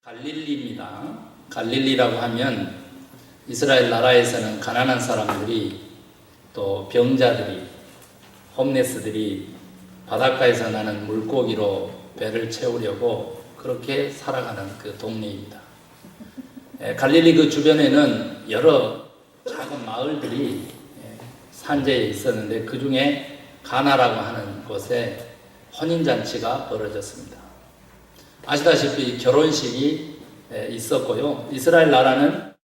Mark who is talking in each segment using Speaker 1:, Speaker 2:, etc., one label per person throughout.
Speaker 1: 갈릴리입니다. 갈릴리라고 하면 이스라엘 나라에서는 가난한 사람들이 또 병자들이 홈레스들이 바닷가에서 나는 물고기로 배를 채우려고 그렇게 살아가는 그 동네입니다. 갈릴리 그 주변에는 여러 작은 마을들이 산재에 있었는데 그 중에 가나라고 하는 곳에 혼인잔치가 벌어졌습니다. 아시다시피 결혼식이 있었고요. 이스라엘 나라는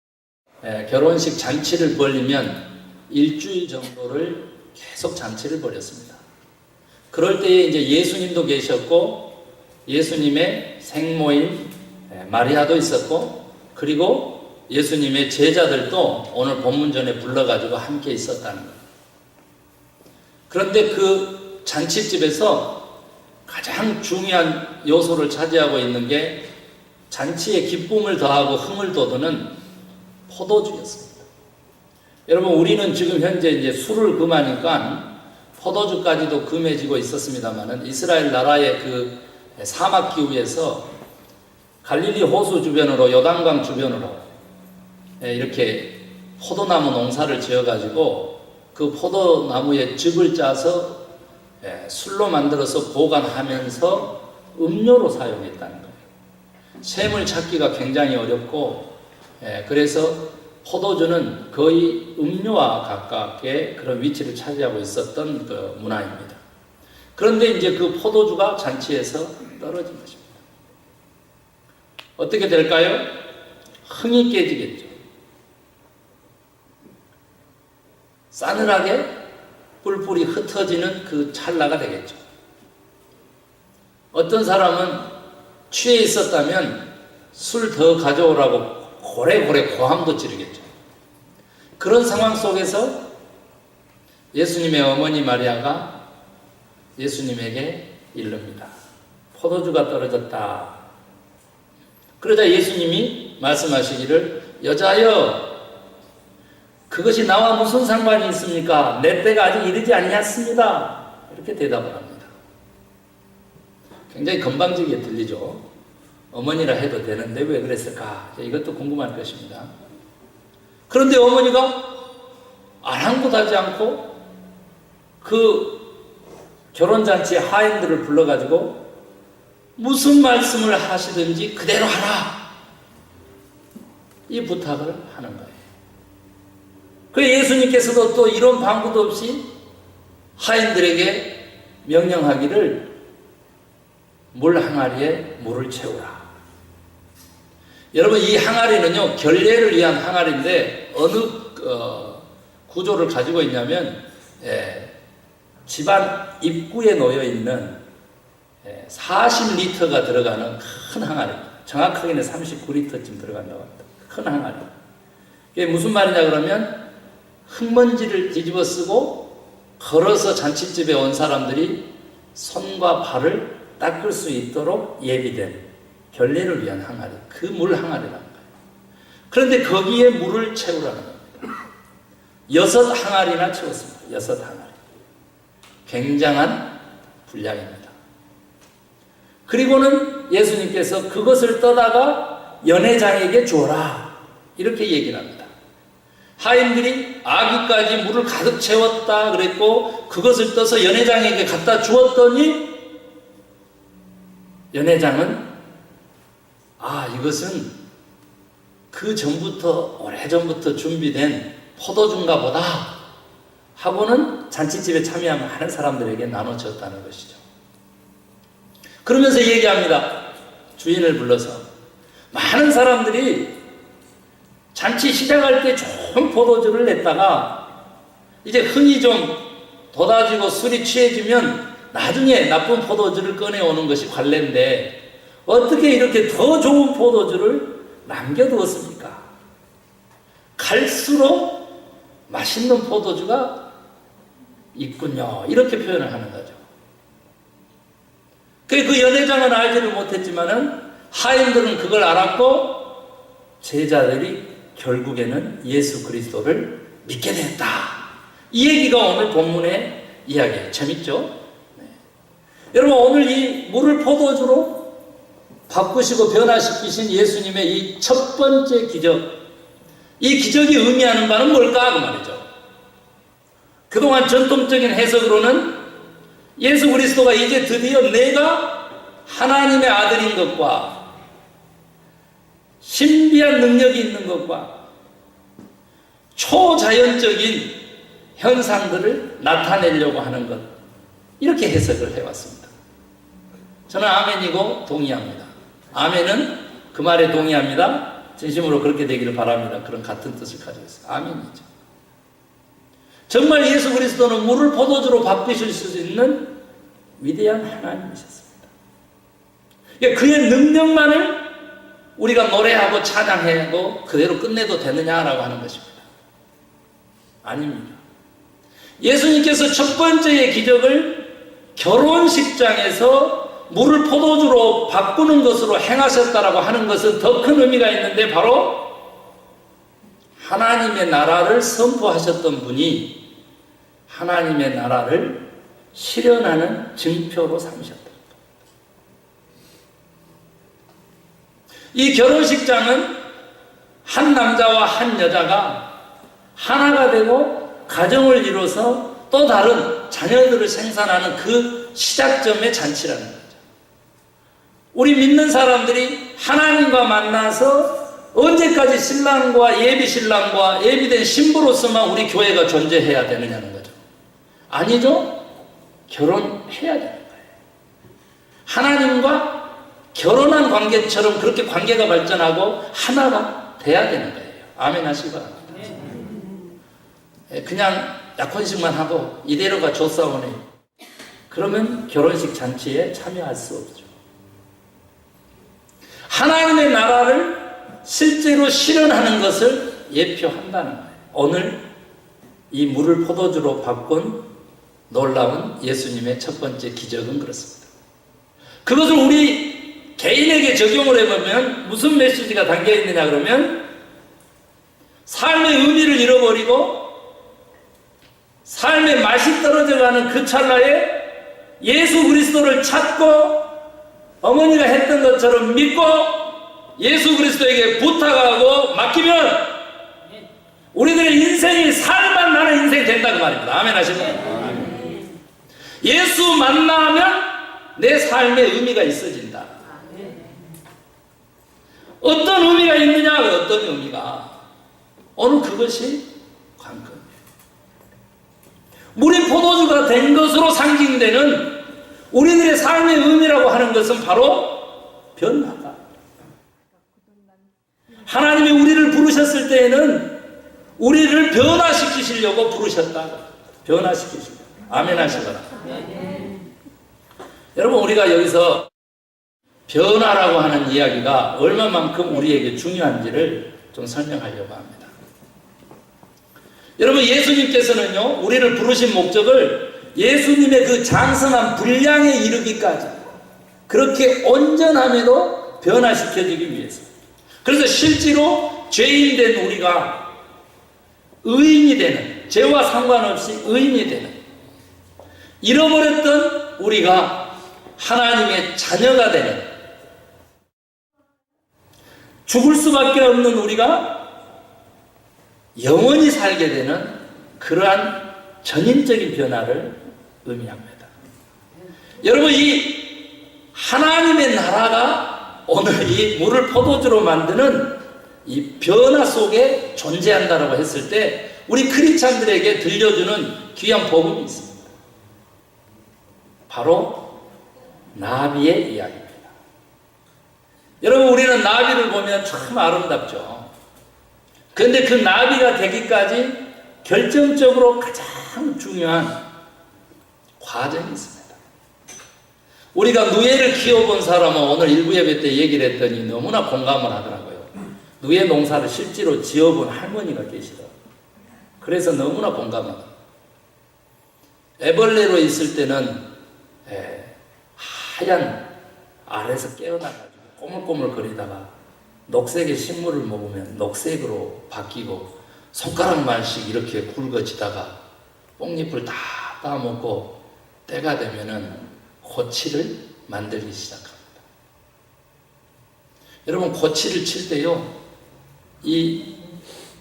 Speaker 1: 결혼식 잔치를 벌이면 일주일 정도를 계속 잔치를 벌였습니다. 그럴 때에 이제 예수님도 계셨고 예수님의 생모인 마리아도 있었고 그리고 예수님의 제자들도 오늘 본문전에 불러가지고 함께 있었다는 거예요. 그런데 그 잔치집에서 가장 중요한 요소를 차지하고 있는 게 잔치에 기쁨을 더하고 흥을 돋우는 포도주였습니다. 여러분, 우리는 지금 현재 이제 술을 금하니까 포도주까지도 금해지고 있었습니다만은 이스라엘 나라의 그 사막 기후에서 갈릴리 호수 주변으로 요단강 주변으로 이렇게 포도나무 농사를 지어가지고 그 포도나무에 즙을 짜서 술로 만들어서 보관하면서 음료로 사용했다는 거예요. 샘을 찾기가 굉장히 어렵고 그래서 포도주는 거의 음료와 가깝게 그런 위치를 차지하고 있었던 그 문화입니다. 그런데 이제 그 포도주가 잔치에서 떨어진 것입니다. 어떻게 될까요? 흥이 깨지겠죠. 싸늘하게 뿔뿔이 흩어지는 그 찰나가 되겠죠. 어떤 사람은 취해 있었다면 술 더 가져오라고 고래고래 고함도 지르겠죠. 그런 상황 속에서 예수님의 어머니 마리아가 예수님에게 이릅니다. 포도주가 떨어졌다. 그러자 예수님이 말씀하시기를 여자여 그것이 나와 무슨 상관이 있습니까? 내 때가 아직 이르지 아니했습니다. 이렇게 대답을 합니다. 굉장히 건방지게 들리죠. 어머니라 해도 되는데 왜 그랬을까? 이것도 궁금할 것입니다. 그런데 어머니가 아랑곳하지 않고 그 결혼잔치에 하인들을 불러가지고 무슨 말씀을 하시든지 그대로 하라. 이 부탁을 하는 거예요. 그 예수님께서도 또 이런 방구도 없이 하인들에게 명령하기를 물 항아리에 물을 채우라. 여러분, 이 항아리는요 결례를 위한 항아리인데 어느 구조를 가지고 있냐면 집안 입구에 놓여 있는 40리터가 들어가는 큰 항아리, 정확하게는 39리터쯤 들어간다고 합니다. 큰 항아리. 이게 무슨 말이냐 그러면 흙먼지를 뒤집어 쓰고 걸어서 잔치집에 온 사람들이 손과 발을 닦을 수 있도록 예비된 결례를 위한 항아리, 그 물 항아리라는 거예요. 그런데 거기에 물을 채우라는 겁니다. 6 항아리나 채웠습니다. 6 항아리. 굉장한 분량입니다. 그리고는 예수님께서 그것을 떠다가 연회장에게 주어라. 이렇게 얘기를 합니다. 하인들이 아기까지 물을 가득 채웠다 그랬고 그것을 떠서 연회장에게 갖다 주었더니 연회장은 이것은 그 전부터 오래전부터 준비된 포도주인가 보다 하고는 잔치집에 참여한 많은 사람들에게 나눠줬다는 것이죠. 그러면서 얘기합니다. 주인을 불러서 많은 사람들이 잔치 시작할 때 좋은 포도주를 냈다가 이제 흥이 좀 돋아지고 술이 취해지면 나중에 나쁜 포도주를 꺼내오는 것이 관례인데 어떻게 이렇게 더 좋은 포도주를 남겨두었습니까? 갈수록 맛있는 포도주가 있군요. 이렇게 표현을 하는 거죠. 그 연회장은 알지를 못했지만은 하인들은 그걸 알았고 제자들이 결국에는 예수 그리스도를 믿게 됐다. 이 얘기가 오늘 본문의 이야기예요. 재밌죠? 네. 여러분, 오늘 이 물을 포도주로 바꾸시고 변화시키신 예수님의 이 첫 번째 기적, 이 기적이 의미하는 바는 뭘까? 그 말이죠. 그동안 전통적인 해석으로는 예수 그리스도가 이제 드디어 내가 하나님의 아들인 것과 신비한 능력이 있는 것과 초자연적인 현상들을 나타내려고 하는 것, 이렇게 해석을 해왔습니다. 저는 아멘이고 동의합니다. 아멘은 그 말에 동의합니다. 진심으로 그렇게 되기를 바랍니다. 그런 같은 뜻을 가지고 있어요. 아멘이죠. 정말 예수 그리스도는 물을 포도주로 바꾸실 수 있는 위대한 하나님이셨습니다. 그의 능력만을 우리가 노래하고 찬양하고 그대로 끝내도 되느냐라고 하는 것입니다. 아닙니다. 예수님께서 첫 번째의 기적을 결혼식장에서 물을 포도주로 바꾸는 것으로 행하셨다라고 하는 것은 더 큰 의미가 있는데, 바로 하나님의 나라를 선포하셨던 분이 하나님의 나라를 실현하는 증표로 삼으셨다. 이 결혼식장은 한 남자와 한 여자가 하나가 되고 가정을 이뤄서 또 다른 자녀들을 생산하는 그 시작점의 잔치라는 거죠. 우리 믿는 사람들이 하나님과 만나서 언제까지 신랑과 예비신랑과 예비된 신부로서만 우리 교회가 존재해야 되느냐는 거죠. 아니죠. 결혼해야 되는 거예요. 하나님과 결혼한 관계처럼 그렇게 관계가 발전하고 하나가 돼야 되는 거예요. 아멘 하시기 바랍니다. 그냥 약혼식만 하고 이대로가 좋사오네, 그러면 결혼식 잔치에 참여할 수 없죠. 하나님의 나라를 실제로 실현하는 것을 예표한다는 거예요. 오늘 이 물을 포도주로 바꾼 놀라운 예수님의 첫 번째 기적은 그렇습니다. 그것을 우리 개인에게 적용을 해보면 무슨 메시지가 담겨있느냐 그러면, 삶의 의미를 잃어버리고 삶의 맛이 떨어져가는 그 찰나에 예수 그리스도를 찾고 어머니가 했던 것처럼 믿고 예수 그리스도에게 부탁하고 맡기면 우리들의 인생이 살만 나는 인생이 된다고 말입니다. 아멘 하시나요? 예수 만나면 내 삶의 의미가 있어진다. 어떤 의미가 있느냐? 어떤 의미가? 오늘 그것이 관건이에요. 물이 포도주가 된 것으로 상징되는 우리들의 삶의 의미라고 하는 것은 바로 변화다. 하나님이 우리를 부르셨을 때에는 우리를 변화시키시려고 부르셨다. 변화시키시려고. 아멘 하시거라. 여러분, 우리가 여기서 변화라고 하는 이야기가 얼마만큼 우리에게 중요한지를 좀 설명하려고 합니다. 여러분, 예수님께서는요, 우리를 부르신 목적을 예수님의 그 장성한 분량에 이르기까지 그렇게 온전함에도 변화시켜주기 위해서. 그래서 실제로 죄인된 우리가 의인이 되는, 죄와 상관없이 의인이 되는, 잃어버렸던 우리가 하나님의 자녀가 되는, 죽을 수밖에 없는 우리가 영원히 살게 되는 그러한 전인적인 변화를 의미합니다. 여러분, 이 하나님의 나라가 오늘 이 물을 포도주로 만드는 이 변화 속에 존재한다고 했을 때 우리 크리스찬들에게 들려주는 귀한 복음이 있습니다. 바로 나비의 이야기입니다. 여러분, 우리는 나비를 보면 참 아름답죠. 그런데 그 나비가 되기까지 결정적으로 가장 중요한 과정이 있습니다. 우리가 누에를 키워본 사람은 오늘 일부 예배 때 얘기를 했더니 너무나 공감을 하더라고요. 누에 농사를 실제로 지어본 할머니가 계시더라고요. 그래서 너무나 공감하더라고요. 애벌레로 있을 때는 하얀 알에서 깨어나가지고 꼬물꼬물 거리다가 녹색의 식물을 먹으면 녹색으로 바뀌고 손가락만씩 이렇게 굵어지다가 뽕잎을 다 따먹고 때가 되면은 호치를 만들기 시작합니다. 여러분 고치를 칠 때요, 이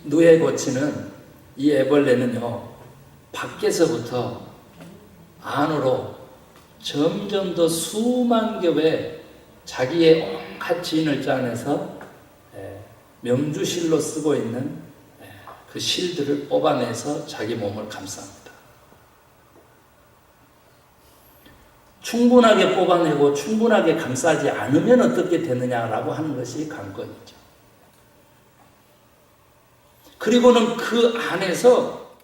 Speaker 1: 누에 고치는, 이 애벌레는요 밖에서부터 안으로 점점 더 수만 겹의 자기의 온갖 진을 짜내서 명주실로 쓰고 있는 그 실들을 뽑아내서 자기 몸을 감쌉니다. 충분하게 뽑아내고 충분하게 감싸지 않으면 어떻게 되느냐라고 하는 것이 관건이죠. 그리고는 그 안에서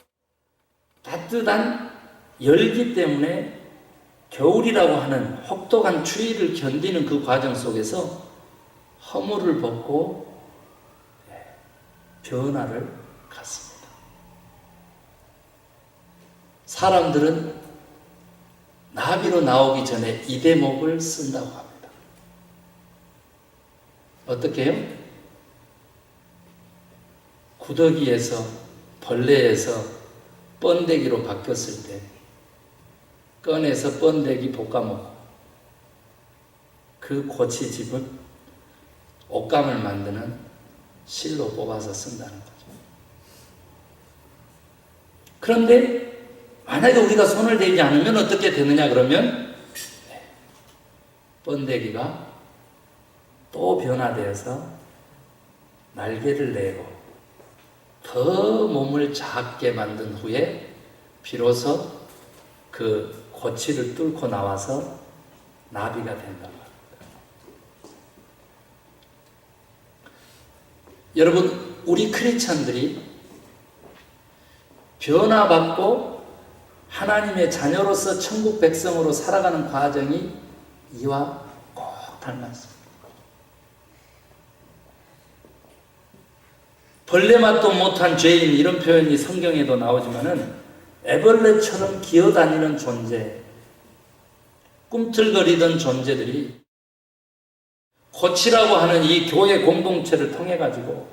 Speaker 1: 따뜻한 열기 때문에 겨울이라고 하는 혹독한 추위를 견디는 그 과정 속에서 허물을 벗고 변화를 갖습니다. 사람들은 나비로 나오기 전에 이 대목을 쓴다고 합니다. 어떻게 해요? 구더기에서, 벌레에서 번데기로 바뀌었을 때 꺼내서 번데기 볶아먹고 그 고치집은 옷감을 만드는 실로 뽑아서 쓴다는 거죠. 그런데 만약에 우리가 손을 대지 않으면 어떻게 되느냐 그러면 번데기가 또 변화되어서 날개를 내고 더 몸을 작게 만든 후에 비로소 그 고치를 뚫고 나와서 나비가 된다고 합니다. 여러분, 우리 크리스찬들이 변화받고 하나님의 자녀로서 천국 백성으로 살아가는 과정이 이와 꼭 닮았습니다. 벌레맛도 못한 죄인, 이런 표현이 성경에도 나오지만은 애벌레처럼 기어다니는 존재, 꿈틀거리던 존재들이 고치라고 하는 이 교회 공동체를 통해 가지고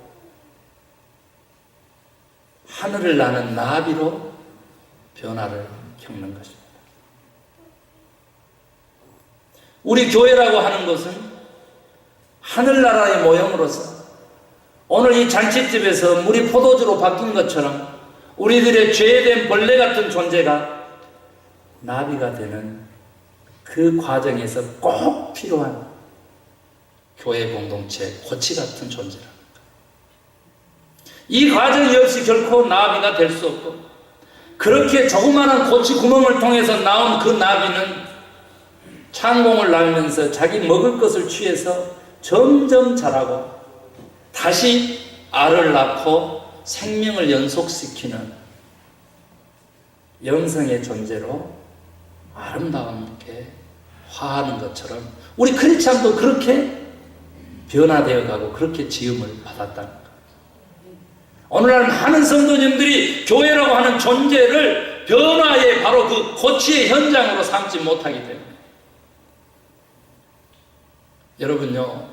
Speaker 1: 하늘을 나는 나비로 변화를 겪는 것입니다. 우리 교회라고 하는 것은 하늘나라의 모형으로서 오늘 이 잔치집에서 물이 포도주로 바뀐 것처럼 우리들의 죄된 벌레 같은 존재가 나비가 되는 그 과정에서 꼭 필요한 교회 공동체, 고치 같은 존재랍니다. 이 과정이 없이 결코 나비가 될 수 없고, 그렇게 조그마한 고치 구멍을 통해서 나온 그 나비는 창공을 날면서 자기 먹을 것을 취해서 점점 자라고 다시 알을 낳고 생명을 연속시키는 영성의 존재로 아름답게 화하는 것처럼 우리 크리스찬도 그렇게 변화되어 가고 그렇게 지음을 받았다는 것. 오늘날 많은 성도님들이 교회라고 하는 존재를 변화의 바로 그 고치의 현장으로 삼지 못하기 때문에, 여러분요,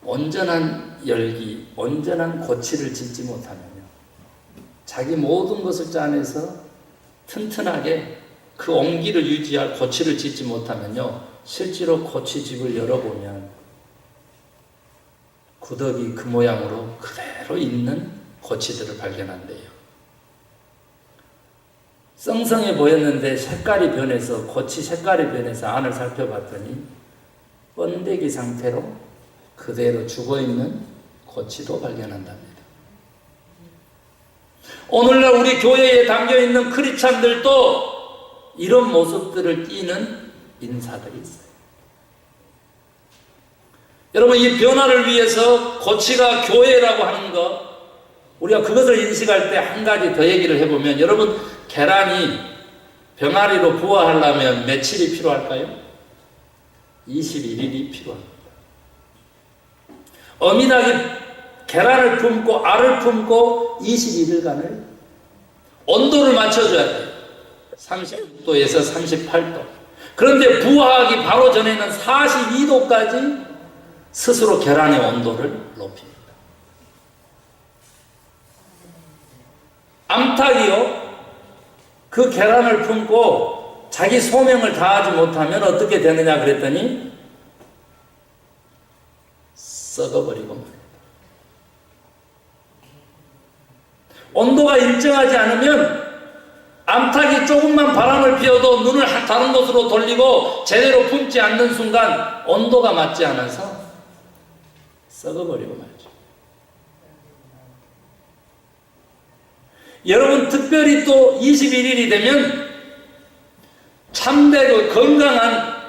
Speaker 1: 온전한 열기, 온전한 고치를 짓지 못하면요, 자기 모든 것을 짜내서 튼튼하게 그 온기를 유지할 고치를 짓지 못하면요, 실제로 고치집을 열어보면 구더기 그 모양으로 그대로 있는 고치들을 발견한대요. 썽썽해 보였는데 색깔이 변해서, 고치 색깔이 변해서 안을 살펴봤더니 번데기 상태로 그대로 죽어있는 고치도 발견한답니다. 오늘날 우리 교회에 담겨있는 크리스찬들도 이런 모습들을 띠는 인사들이 있어요. 여러분, 이 변화를 위해서 고치가 교회라고 하는 것, 우리가 그것을 인식할 때 한 가지 더 얘기를 해보면, 여러분, 계란이 병아리로 부화하려면 며칠이 필요할까요? 21일이 필요합니다. 어미닭이 계란을 품고 알을 품고 21일간을 온도를 맞춰줘야 돼요. 36도에서 38도. 그런데 부화하기 바로 전에는 42도까지 스스로 계란의 온도를 높입니다. 암탉이요, 그 계란을 품고 자기 소명을 다하지 못하면 어떻게 되느냐 그랬더니 썩어버리고 말입니다. 온도가 일정하지 않으면 암탉이 조금만 바람을 피워도 눈을 다른 곳으로 돌리고 제대로 품지 않는 순간 온도가 맞지 않아서 썩어버리고 말이죠. 여러분, 특별히 또 21일이 되면 참되고 건강한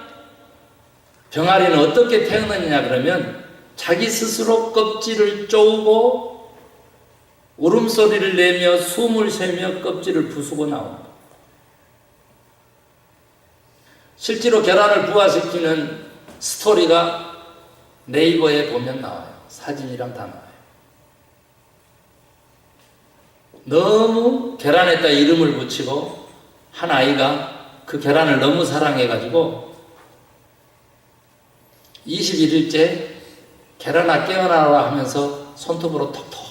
Speaker 1: 병아리는 어떻게 태어나느냐 그러면 자기 스스로 껍질을 쪼고 울음소리를 내며 숨을 쉬며 껍질을 부수고 나옵니다. 실제로 계란을 부화시키는 스토리가 네이버에 보면 나와요. 사진이랑 다 나와요. 너무 계란에다 이름을 붙이고 한 아이가 그 계란을 너무 사랑해가지고 21일째 계란아 깨어나라 하면서 손톱으로 톡톡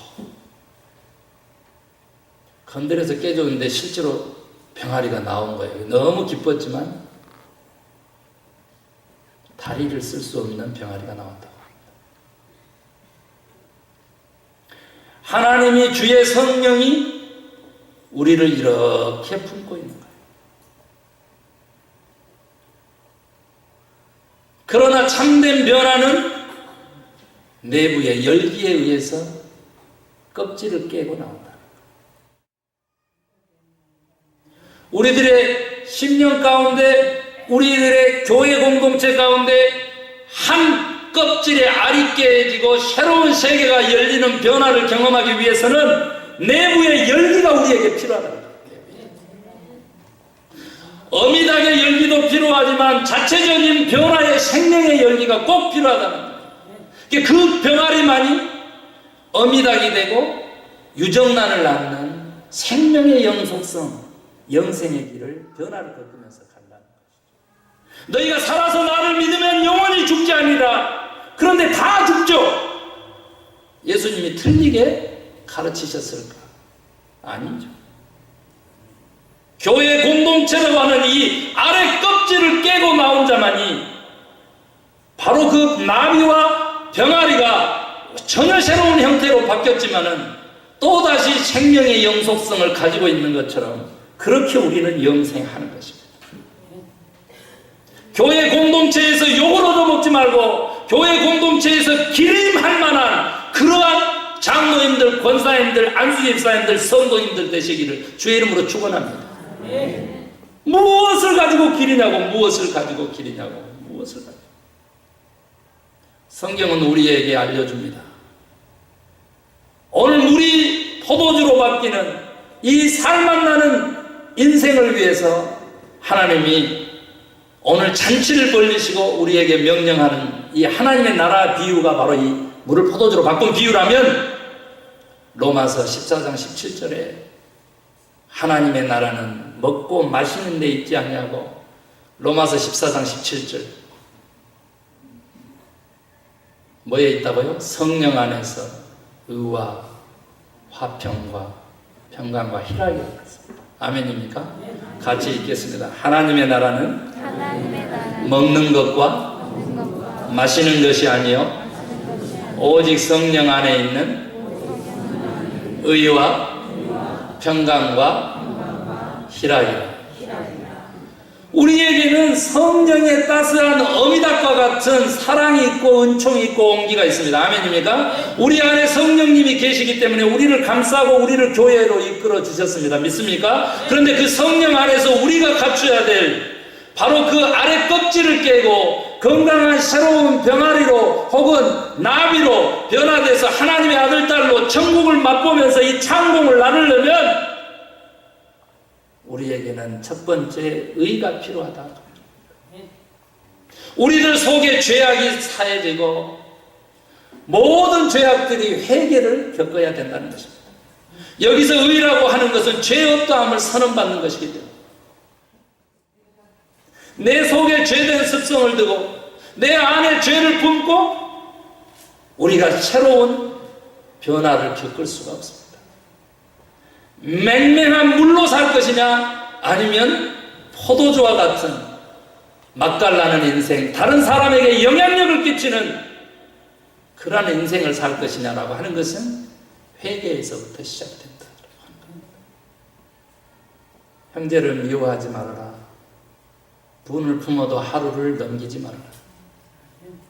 Speaker 1: 건드려서 깨줬는데 실제로 병아리가 나온 거예요. 너무 기뻤지만 다리를 쓸 수 없는 병아리가 나왔다고 합니다. 하나님이 주의 성령이 우리를 이렇게 품고 있는 거예요. 그러나 참된 변화는 내부의 열기에 의해서 껍질을 깨고 나온다. 우리들의 심령 가운데, 우리들의 교회 공동체 가운데 한 껍질의 알이 깨지고 새로운 세계가 열리는 변화를 경험하기 위해서는 내부의 열기가 우리에게 필요하다. 어미닭의 열기도 필요하지만 자체적인 변화의 생명의 열기가 꼭 필요하다는 거예요. 그 병아리만이 어미닭이 되고 유정란을 낳는 생명의 영속성, 영생의 길을 변화를 겪으면서 간다는 것이죠. 너희가 살아서 나를 믿으면 영원히 죽지 아니라. 그런데 다 죽죠. 예수님이 틀리게 가르치셨을까? 아니죠. 교회 공동체라고 하는 이 아래 껍질을 깨고 나온 자만이 바로 그 나비와 병아리가 전혀 새로운 형태로 바뀌었지만은 또다시 생명의 영속성을 가지고 있는 것처럼 그렇게 우리는 영생하는 것입니다. 교회 공동체에서 욕을 얻어먹지 말고 교회 공동체에서 기림할 만한 그러한 장로님들, 권사님들, 안수집사님들, 성도님들 되시기를 주의 이름으로 축원합니다. 무엇을 가지고 기리냐고, 무엇을 가지고 기리냐고, 무엇을 가지고. 성경은 우리에게 알려줍니다. 오늘 물이 포도주로 바뀌는 이 살맛나는 인생을 위해서 하나님이 오늘 잔치를 벌리시고 우리에게 명령하는 이 하나님의 나라 비유가 바로 이 물을 포도주로 바꾼 비유라면 로마서 14장 17절에 하나님의 나라는 먹고 마시는 데 있지 않냐고. 로마서 14장 17절 뭐에 있다고요? 성령 안에서 의와 화평과 평강과 희락이 있습니다. 아멘입니까? 같이 읽겠습니다. 하나님의 나라는 먹는 것과 마시는 것이 아니요 오직 성령 안에 있는 의와 평강과 희락이라. 우리에게는 성령의 따스한 어미닭과 같은 사랑이 있고 은총이 있고 온기가 있습니다. 아멘입니까? 우리 안에 성령님이 계시기 때문에 우리를 감싸고 우리를 교회로 이끌어 주셨습니다. 믿습니까? 그런데 그 성령 안에서 우리가 갖춰야 될 바로 그 아래 껍질을 깨고 건강한 새로운 병아리로 혹은 나비로 변화돼서 하나님의 아들, 딸로 천국을 맛보면서 이 창공을 나누려면 우리에게는 첫 번째 의가 필요하다. 우리들 속에 죄악이 사해지고 모든 죄악들이 회개를 겪어야 된다는 것입니다. 여기서 의라고 하는 것은 죄 없다함을 선언받는 것이기 때문에 내 속에 죄된 습성을 두고 내 안에 죄를 품고 우리가 새로운 변화를 겪을 수가 없습니다. 맹맹한 물로 살 것이냐 아니면 포도주와 같은 맛깔나는 인생, 다른 사람에게 영향력을 끼치는 그러한 인생을 살 것이냐라고 하는 것은 회개에서부터 시작된다. 형제를 미워하지 말아라. 분을 품어도 하루를 넘기지 말아라.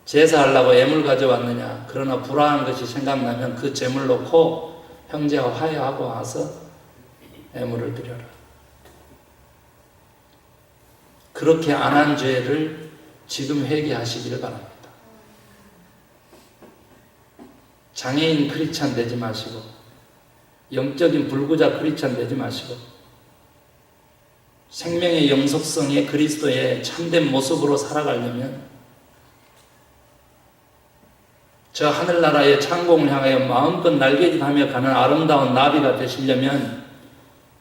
Speaker 1: 제사하려고 예물 가져왔느냐. 그러나 불화한 것이 생각나면 그 재물 놓고 형제와 화해하고 와서 예물을 드려라. 그렇게 안 한 죄를 지금 회개하시기를 바랍니다. 장애인 크리스찬 되지 마시고, 영적인 불구자 크리스찬 되지 마시고, 생명의 영속성의 그리스도의 참된 모습으로 살아가려면 저 하늘나라의 창공을 향하여 마음껏 날개짓하며 가는 아름다운 나비가 되시려면,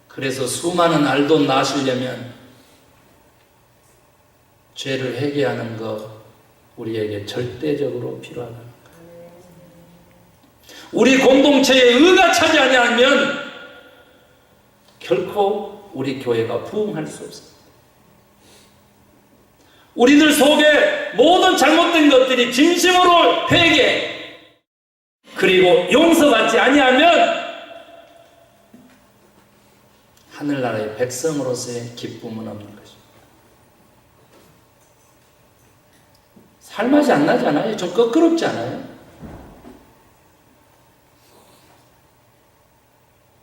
Speaker 1: 그래서 수많은 알도 낳으시려면 죄를 회개하는 것 우리에게 절대적으로 필요하다. 우리 공동체에 의가 차지 아니하면 결코 우리 교회가 부흥할 수 없습니다. 우리들 속에 모든 잘못된 것들이 진심으로 회개 그리고 용서받지 아니하면 하늘나라의 백성으로서의 기쁨은 없는 것입니다. 살맛이 안 나잖아요. 좀 껄끄럽지 않아요?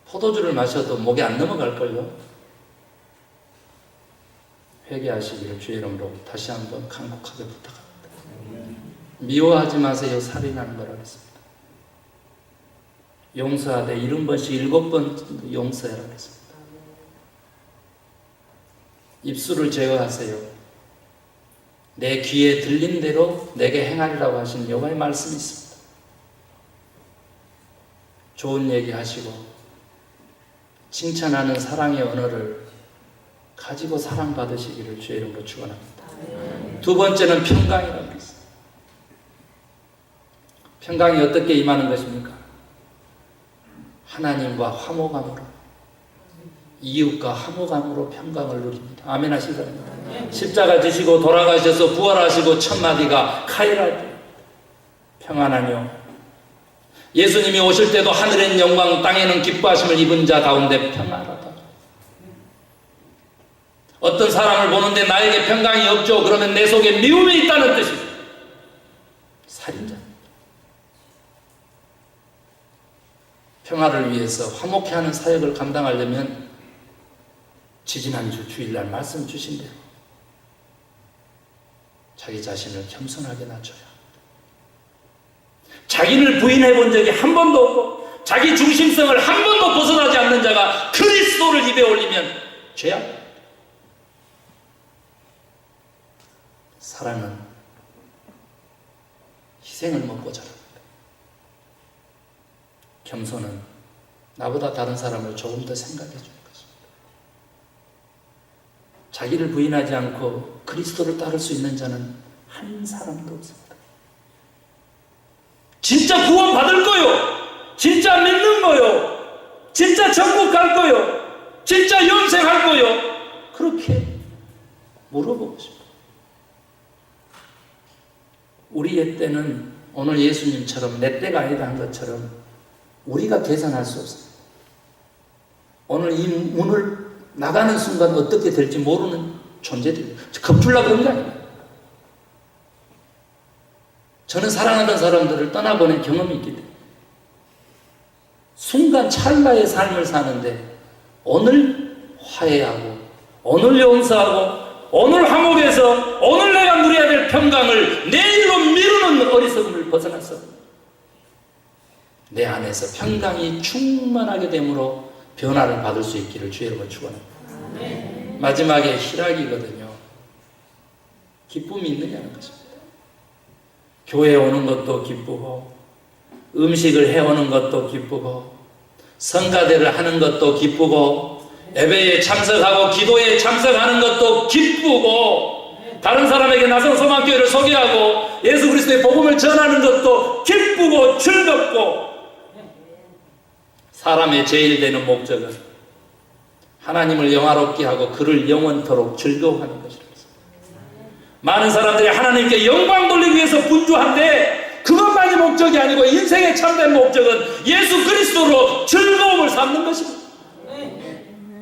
Speaker 1: 포도주를 마셔도 목에 안 넘어갈걸요? 회개하시기를 주의 이름으로 다시 한번 간곡하게 부탁합니다. 미워하지 마세요. 살인하는 거라 그랬습니다. 용서하되 70번씩 7번 용서해라 그랬습니다. 입술을 제어하세요. 내 귀에 들린 대로 내게 행하리라고 하신 여호와의 말씀이 있습니다. 좋은 얘기 하시고 칭찬하는 사랑의 언어를 가지고 사랑받으시기를 주의 이름으로 축원합니다. 두 번째는 평강이라고 했습니다. 평강이 어떻게 임하는 것입니까? 하나님과 화목함으로, 이웃과 화목함으로 평강을 누립니다. 아멘 하시기 바랍니다. 십자가 지시고 돌아가셔서 부활하시고 첫 마디가 카이라죠. 평안하뇨. 예수님이 오실 때도 하늘엔 영광 땅에는 기뻐하심을 입은 자 가운데 평안하다. 어떤 사람을 보는데 나에게 평강이 없죠. 그러면 내 속에 미움이 있다는 뜻입니다. 살인자. 평화를 위해서 화목해 하는 사역을 감당하려면 지지난주 주일날 말씀 주신 대로 자기 자신을 겸손하게 낮춰야 합니다. 자기를 부인해 본 적이 한 번도 없고 자기 중심성을 한 번도 벗어나지 않는 자가 그리스도를 입에 올리면 죄악입니다. 사랑은 희생을 먹고 자랍니다. 겸손은 나보다 다른 사람을 조금 더 생각해 주는 것입니다. 자기를 부인하지 않고 그리스도를 따를 수 있는 자는 한 사람도 없습니다. 진짜 구원 받을 거요. 진짜 믿는 거요. 진짜 천국 갈 거요. 진짜 영생할 거요. 그렇게 물어보고 싶어요. 우리의 때는 오늘 예수님처럼 내 때가 아니다 한 것처럼 우리가 계산할 수 없습니다. 오늘 이 문을 나가는 순간 어떻게 될지 모르는 존재들입니다. 겁주려고 그런 게 아니에요. 저는 사랑하는 사람들을 떠나보낸 경험이 있기 때문에 순간 찰나의 삶을 사는데 오늘 화해하고 오늘 용서하고 오늘 화목해서 오늘 내가 누려야 될 평강을 내일로 미루는 어리석음을 벗어나서 내 안에서 평강이 충만하게 됨으로 변화를 받을 수 있기를 주의 이름으로 축원합니다. 마지막에 희락이거든요. 기쁨이 있느냐는 것입니다. 교회에 오는 것도 기쁘고 음식을 해오는 것도 기쁘고 성가대를 하는 것도 기쁘고 예배에 참석하고 기도에 참석하는 것도 기쁘고 다른 사람에게 나선 소망교회를 소개하고 예수 그리스도의 복음을 전하는 것도 기쁘고 즐겁고 사람의 제일 되는 목적은 하나님을 영화롭게 하고 그를 영원토록 즐거워하는 것이라고 했습니다. 많은 사람들이 하나님께 영광 돌리기 위해서 분주한데 그것만이 목적이 아니고 인생의 참된 목적은 예수 그리스도로 즐거움을 삼는 것입니다.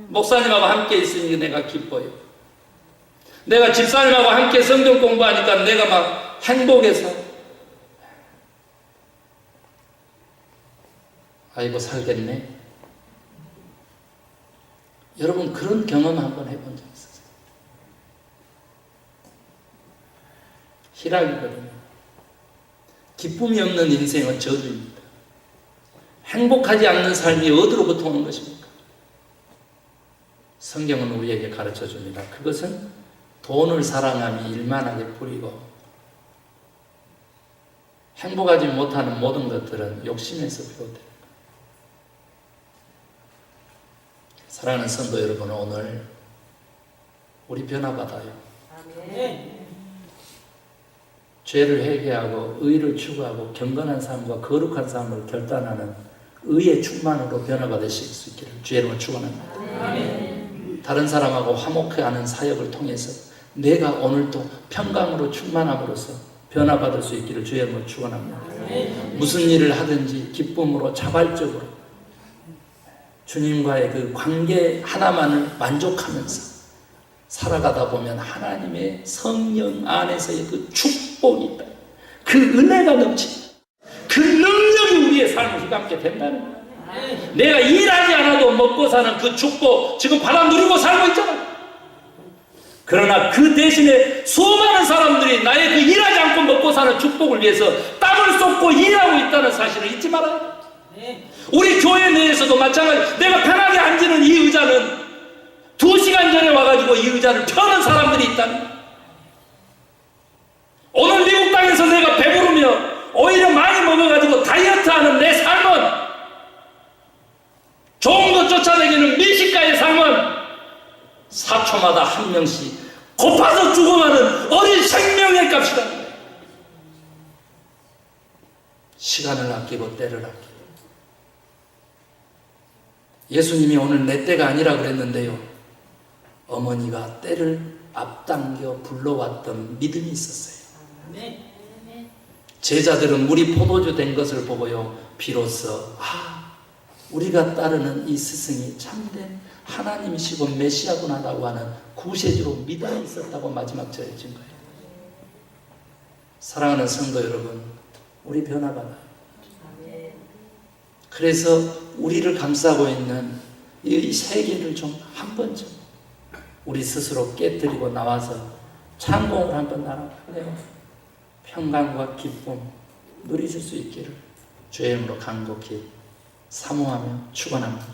Speaker 1: 목사님하고 함께 있으니 내가 기뻐요. 내가 집사님하고 함께 성경 공부하니까 내가 막 행복해서 아이고 살겠네. 여러분 그런 경험 한번 해본 적 있으세요? 희락이거든요. 기쁨이 없는 인생은 저주입니다. 행복하지 않는 삶이 어디로부터 오는 것입니까? 성경은 우리에게 가르쳐 줍니다. 그것은 돈을 사랑함이 일만하게 뿌리고 행복하지 못하는 모든 것들은 욕심에서 비롯됩니다. 사랑하는 성도 여러분, 오늘 우리 변화받아요. 죄를 회개하고 의를 추구하고 경건한 삶과 거룩한 삶을 결단하는 의의 충만으로 변화받으실 수 있기를 주의 이름으로 축원합니다. 다른 사람하고 화목해하는 사역을 통해서 내가 오늘도 평강으로 충만함으로써 변화받을 수 있기를 주의 이름으로 축원합니다. 무슨 일을 하든지 기쁨으로 자발적으로 주님과의 그 관계 하나만을 만족하면서 살아가다 보면 하나님의 성령 안에서의 그 축복이 있다. 그 은혜가 넘친다. 그 능력이 우리의 삶을 휘감게 된다는 거예요. 내가 일하지 않아도 먹고 사는 그 축복 지금 받아 누리고 살고 있잖아. 그러나 그 대신에 수많은 사람들이 나의 그 일하지 않고 먹고 사는 축복을 위해서 땀을 쏟고 일하고 있다는 사실을 잊지 말아야 돼. 우리 교회 내에서도 마찬가지. 내가 편하게 앉는 이 의자는 2시간 전에 와가지고 이 의자를 펴는 사람들이 있다는 거예요. 오늘 미국 땅에서 내가 배부르며 오히려 많이 먹어가지고 다이어트하는 내 삶은, 좋은 것 쫓아내기는 미식가의 삶은 4초마다 한 명씩 고파서 죽어가는 어린 생명의 값이라는 거예요. 시간을 아끼고 때를 아끼고. 예수님이 오늘 내 때가 아니라 그랬는데요, 어머니가 때를 앞당겨 불러왔던 믿음이 있었어요. 제자들은 물이 포도주 된 것을 보고요, 비로소 우리가 따르는 이 스승이 참된 하나님이시고 메시아구나라고 하는 구세주로 믿음이 있었다고 마지막 전해진 거예요. 사랑하는 성도 여러분, 우리 변화받아요. 그래서 우리를 감싸고 있는 이 세계를 좀 한 번쯤 우리 스스로 깨뜨리고 나와서 창공을 한번 날아가요. 평강과 기쁨 누리실 수 있기를 주의 이름으로 간곡히 사모하며 축원합니다.